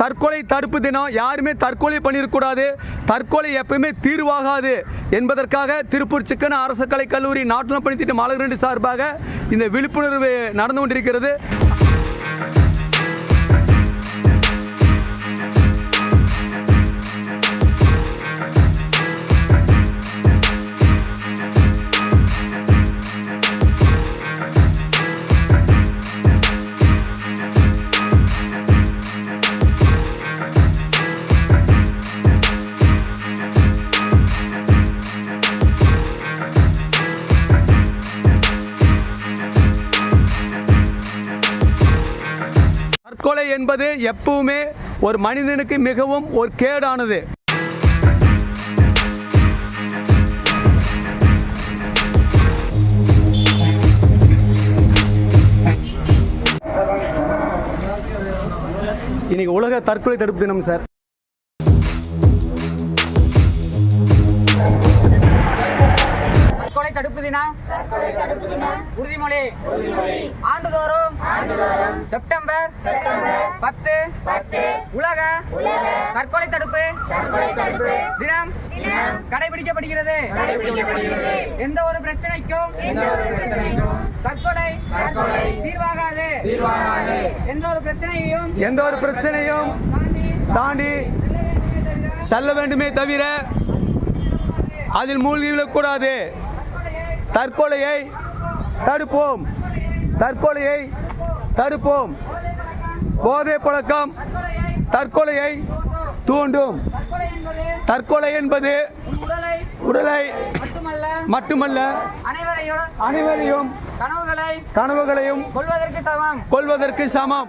தற்கொலை தடுப்பு தினம். யாருமே தற்கொலை பண்ணிடக்கூடாது, தற்கொலை எப்பவுமே தீர்வாகாது என்பதற்காக திருப்பூர் சிக்கன அரசு கலைக் கல்லூரி நாட்டுநல பணி திட்டம் மாநகர சார்பாக இந்த விழிப்புணர்வு நடந்து கொண்டிருக்கிறது. தற்கொலை என்பது எப்பவுமே ஒரு மனிதனுக்கு மிகவும் ஒரு கேடானது. இன்னைக்கு உலக தற்கொலை தடுப்பு தினம் சார். தற்கொலை தடுப்பு தினம் உறுதிமொழி ஆண்டுதோறும் செப்டம்பர் 10 உலக தற்கொலை தடுப்பு தினம் கடைபிடிக்கப்படுகிறது. எந்த ஒரு பிரச்சனைக்கும் தற்கொலை தீர்வாகாது. எந்த ஒரு பிரச்சனையும் தாண்டி செல்ல வேண்டுமே தவிர அதில் மூழ்கி விடக்கூடாது. தற்கொலையை தடுப்போம், தற்கொலையை தடுப்போம். போதை பழக்கம் தற்கொலையை தூண்டும். தற்கொலை என்பது உடலை மட்டுமல்ல அனைவரையும் கனவுகளையும் கொல்வதற்கு சமம்.